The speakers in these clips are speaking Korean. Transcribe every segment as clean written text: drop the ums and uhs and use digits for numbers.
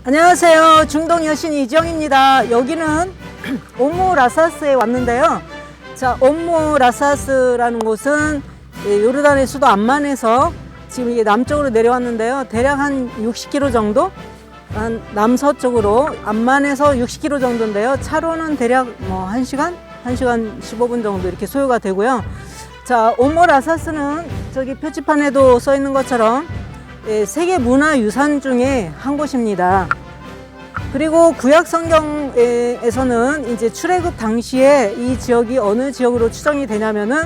안녕하세요. 중동 여신 이지영입니다. 여기는 옴무 라사스에 왔는데요. 자, 옴무 라사스라는 곳은 요르단의 수도 암만에서 지금 이게 남쪽으로 내려왔는데요. 대략 한 60km 정도? 한 남서쪽으로 암만에서 60km 정도인데요. 차로는 대략 뭐 1시간? 1시간 15분 정도 이렇게 소요가 되고요. 자, 옴무 라사스는 저기 표지판에도 써 있는 것처럼 세계 문화유산 중에 한 곳입니다. 그리고 구약 성경에서는 이제 출애굽 당시에 이 지역이 어느 지역으로 추정이 되냐면은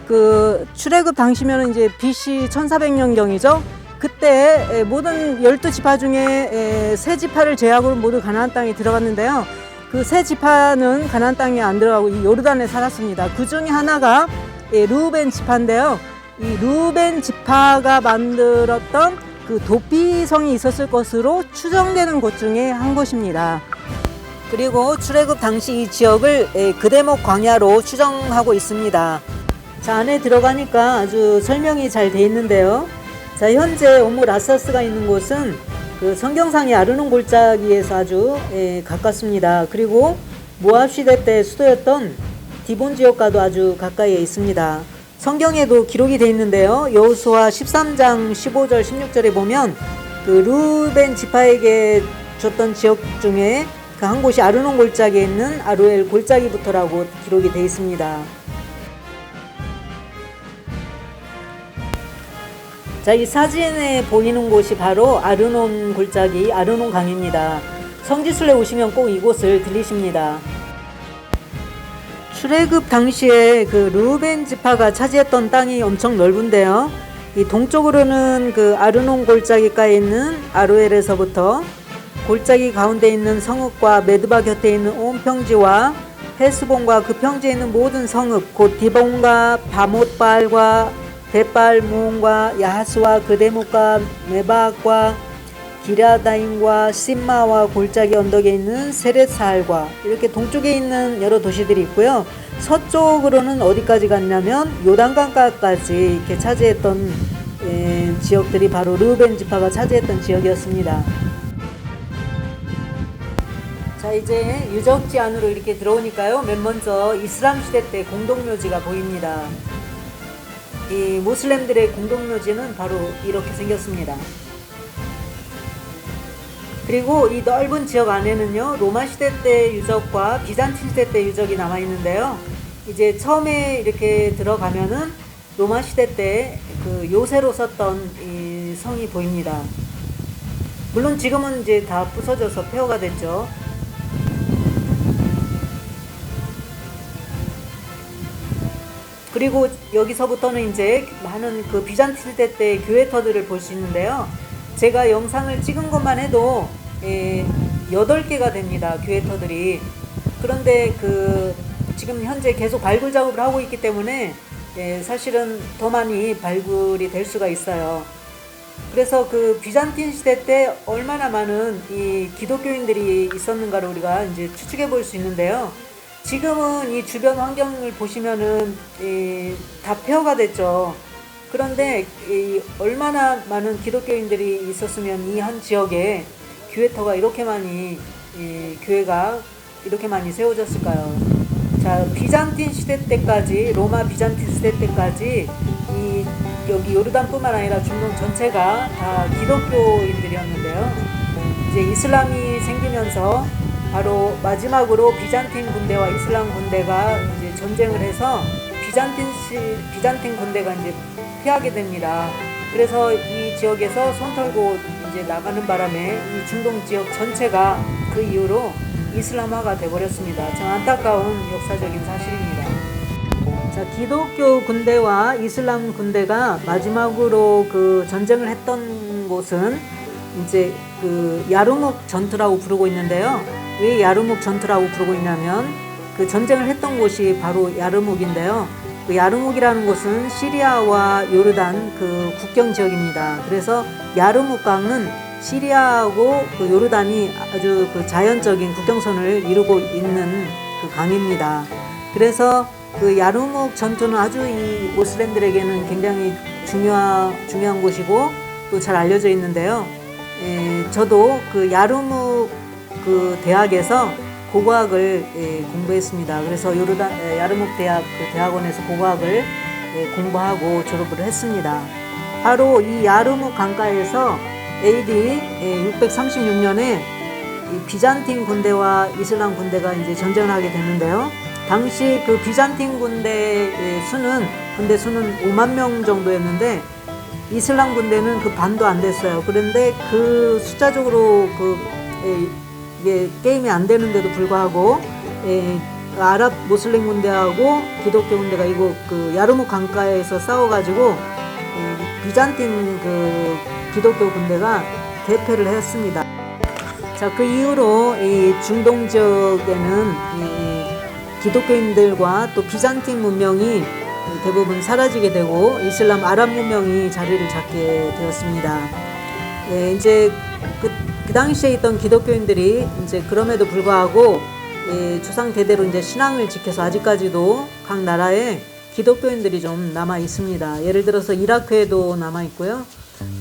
그 출애굽 당시면은 이제 BC 1400년경이죠. 그때 모든 12지파 중에 세 지파를 제외하고 모두 가나안 땅에 들어갔는데요. 그 세 지파는 가나안 땅에 안 들어가고 이 요르단에 살았습니다. 그 중에 하나가 르우벤 지파인데요. 이 르우벤 지파가 만들었던 그 도피성이 있었을 것으로 추정되는 곳 중에 한 곳입니다. 그리고 출애굽 당시 이 지역을 그대목 광야로 추정하고 있습니다. 자, 안에 들어가니까 아주 설명이 잘 돼 있는데요. 자, 현재 옴무 라사스가 있는 곳은 그 성경상의 아르논 골짜기에서 아주 가깝습니다. 그리고 모압 시대 때 수도였던 디본 지역과도 아주 가까이에 있습니다. 성경에도 기록이 되어 있는데요. 여호수아 13장 15절 16절에 보면 그 르우벤 지파에게 줬던 지역 중에 그 한 곳이 아르논 골짜기에 있는 아루엘 골짜기부터라고 기록이 되어 있습니다. 자, 이 사진에 보이는 곳이 바로 아르논 골짜기, 아르논 강입니다. 성지순례 오시면 꼭 이곳을 들리십니다. 출애굽 당시에 그 르우벤 지파가 차지했던 땅이 엄청 넓은데요. 이 동쪽으로는 그 아르논 골짜기가에 있는 아루엘에서부터 골짜기 가운데 있는 성읍과 메드바 곁에 있는 온 평지와 헤스본과 그 평지에 있는 모든 성읍, 곧 디본과 바못발과 벳발 무온과 야하스와 그대목과 메바과 기랴다임과 심마와 골짜기 언덕에 있는 세렛사할과 이렇게 동쪽에 있는 여러 도시들이 있고요. 서쪽으로는 어디까지 갔냐면 요단강가까지 이렇게 차지했던 지역들이 바로 르우벤 지파가 차지했던 지역이었습니다. 자, 이제 유적지 안으로 이렇게 들어오니까요. 맨 먼저 이슬람 시대 때 공동묘지가 보입니다. 이 모슬렘들의 공동묘지는 바로 이렇게 생겼습니다. 그리고 이 넓은 지역 안에는요, 로마 시대 때 유적과 비잔틴 시대 때 유적이 남아 있는데요. 이제 처음에 이렇게 들어가면은 로마 시대 때 그 요새로 썼던 이 성이 보입니다. 물론 지금은 이제 다 부서져서 폐허가 됐죠. 그리고 여기서부터는 이제 많은 그 비잔틴 시대 때 교회터들을 볼 수 있는데요. 제가 영상을 찍은 것만 해도 8개가 됩니다. 교회터들이. 그런데 그 지금 현재 계속 발굴 작업을 하고 있기 때문에 사실은 더 많이 발굴이 될 수가 있어요. 그래서 그 비잔틴 시대 때 얼마나 많은 이 기독교인들이 있었는가를 우리가 이제 추측해 볼 수 있는데요. 지금은 이 주변 환경을 보시면은 다 폐허가 됐죠. 그런데 얼마나 많은 기독교인들이 있었으면 이 한 지역에 교회터가 이렇게 많이 교회가 이렇게 많이 세워졌을까요? 자, 비잔틴 시대 때까지, 로마 비잔틴 시대 때까지 여기 요르단뿐만 아니라 중동 전체가 다 기독교인들이었는데요. 이제 이슬람이 생기면서 바로 마지막으로 비잔틴 군대와 이슬람 군대가 이제 전쟁을 해서 비잔틴 군대가 이제 피하게 됩니다. 그래서 이 지역에서 손 털고 이제 나가는 바람에 이 중동 지역 전체가 그 이후로 이슬람화가 되어버렸습니다. 참 안타까운 역사적인 사실입니다. 자, 기독교 군대와 이슬람 군대가 마지막으로 그 전쟁을 했던 곳은 이제 그 야르묵 전투라고 부르고 있는데요. 왜 야르묵 전투라고 부르고 있냐면 그 전쟁을 했던 곳이 바로 야르묵인데요. 그 야르묵이라는 곳은 시리아와 요르단 그 국경 지역입니다. 그래서 야르묵 강은 시리아하고 그 요르단이 아주 그 자연적인 국경선을 이루고 있는 그 강입니다. 그래서 그 야르묵 전투는 아주 이 모슬렘들에게는 굉장히 중요한 곳이고 또 잘 알려져 있는데요. 저도 그 야르묵 그 대학에서 고고학을 공부했습니다. 그래서 야르묵 대학 그 대학원에서 고고학을 공부하고 졸업을 했습니다. 바로 이 야르묵 강가에서 AD 636년에 이 비잔틴 군대와 이슬람 군대가 이제 전쟁을 하게 됐는데요. 당시 그 비잔틴 군대 수는 5만 명 정도였는데 이슬람 군대는 그 반도 안 됐어요. 그런데 그 숫자적으로 이게 게임이 안 되는데도 불구하고 아랍 모슬림 군대하고 기독교 군대가 이거 그 야르묵 강가에서 싸워가지고 비잔틴 그 기독교 군대가 대패를 했습니다. 자, 그 이후로 이 중동 지역에는 기독교인들과 또 비잔틴 문명이 대부분 사라지게 되고 이슬람 아랍 문명이 자리를 잡게 되었습니다. 이제 그 당시에 있던 기독교인들이 이제 그럼에도 불구하고 조상 대대로 이제 신앙을 지켜서 아직까지도 각 나라에 기독교인들이 좀 남아 있습니다. 예를 들어서 이라크에도 남아 있고요.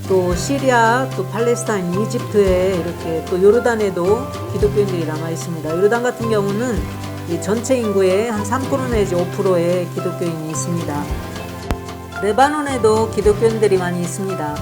또 시리아, 또 팔레스타인, 이집트에 이렇게 또 요르단에도 기독교인들이 남아 있습니다. 요르단 같은 경우는 이 전체 인구의 한 3% 내지 5%의 기독교인이 있습니다. 레바논에도 기독교인들이 많이 있습니다.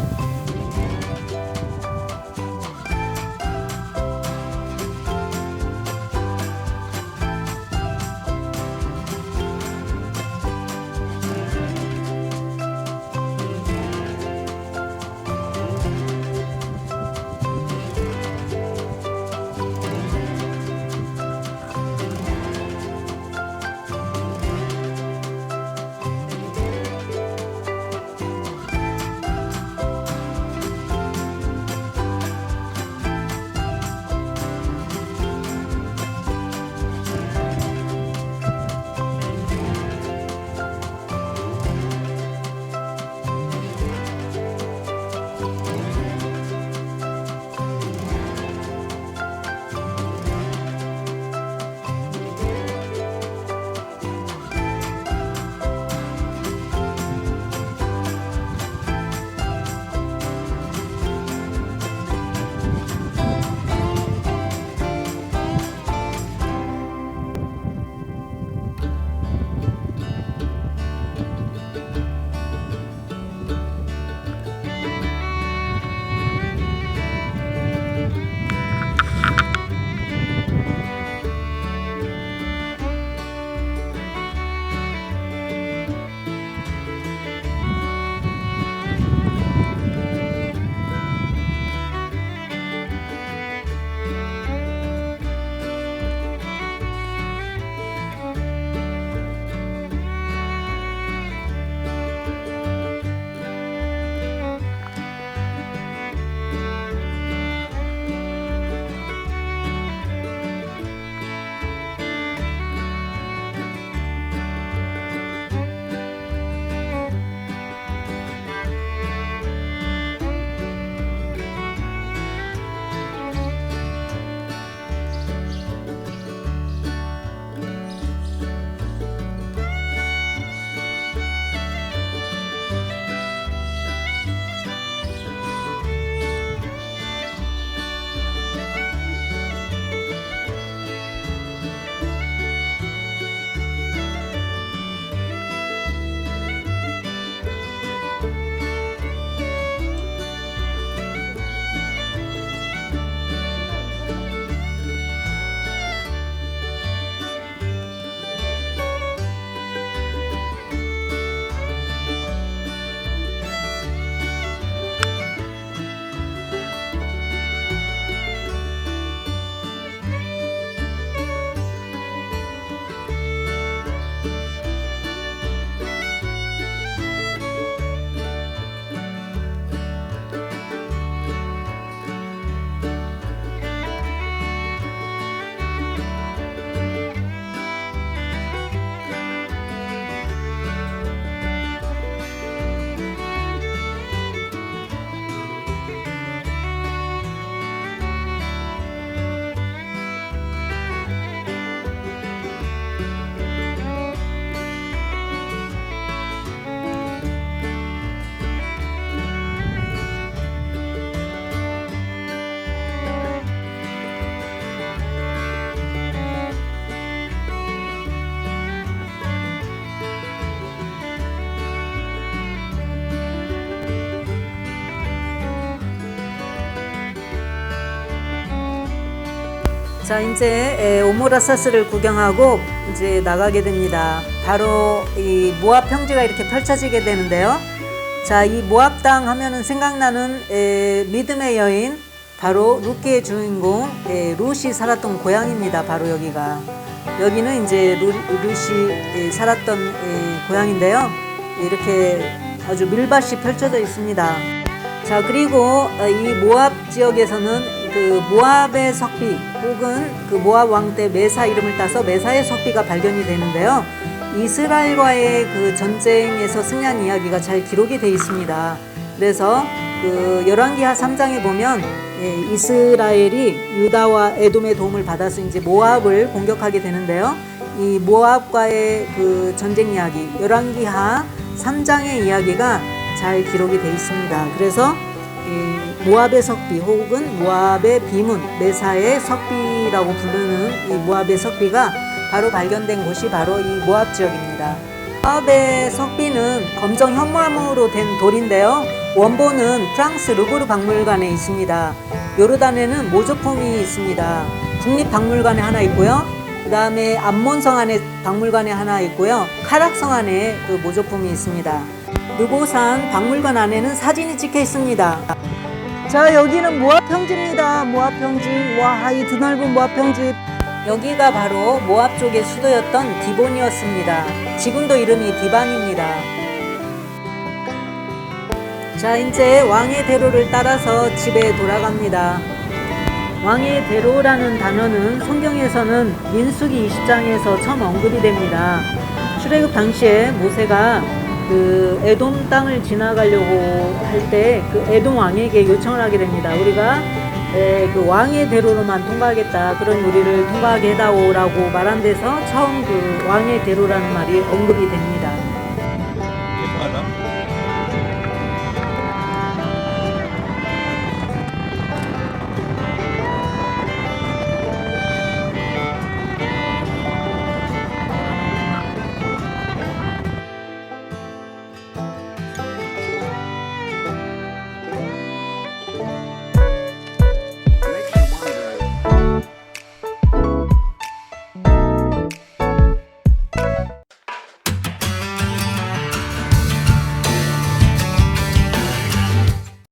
자, 이제 오모라사스를 구경하고 이제 나가게 됩니다. 바로 이 모압 평지가 이렇게 펼쳐지게 되는데요. 자, 이 모압 땅 하면은 생각나는 믿음의 여인, 바로 룻기의 주인공 룻이 살았던 고향입니다. 바로 여기는 이제 룻이 살았던 고향인데요. 이렇게 아주 밀밭이 펼쳐져 있습니다. 자, 그리고 이 모압 지역에서는 그 모압의 석비 혹은 그 모압 왕 때 메사 이름을 따서 메사의 석비가 발견이 되는데요. 이스라엘과의 그 전쟁에서 승리한 이야기가 잘 기록이 되어 있습니다. 그래서 그 열왕기하 3장에 보면 이스라엘이 유다와 에돔의 도움을 받아서 이제 모압을 공격하게 되는데요. 이 모압과의 그 전쟁 이야기, 열왕기하 3장의 이야기가 잘 기록이 되어 있습니다. 그래서 모압의 석비 혹은 모압의 비문, 메사의 석비라고 부르는 이 모압의 석비가 바로 발견된 곳이 바로 이 모압 지역입니다. 모압의 석비는 검정 현무암으로 된 돌인데요. 원본은 프랑스 루브르 박물관에 있습니다. 요르단에는 모조품이 있습니다. 국립박물관에 하나 있고요. 그 다음에 암몬성 안에 박물관에 하나 있고요. 카락성 안에 그 모조품이 있습니다. 느고산 박물관 안에는 사진이 찍혀 있습니다. 자, 여기는 모압 평지입니다. 모압 평지. 와, 이 드넓은 모압 평지. 여기가 바로 모압 쪽의 수도였던 디본이었습니다. 지금도 이름이 디반입니다. 자, 이제 왕의 대로를 따라서 집에 돌아갑니다. 왕의 대로라는 단어는 성경에서는 민수기 20장에서 처음 언급이 됩니다. 출애굽 당시에 모세가 그 에돔 땅을 지나가려고 할 때 그 에돔 왕에게 요청을 하게 됩니다. 우리가 그 왕의 대로로만 통과하겠다. 그런 우리를 통과하게 해다오라고 말한 데서 처음 그 왕의 대로라는 말이 언급이 됩니다.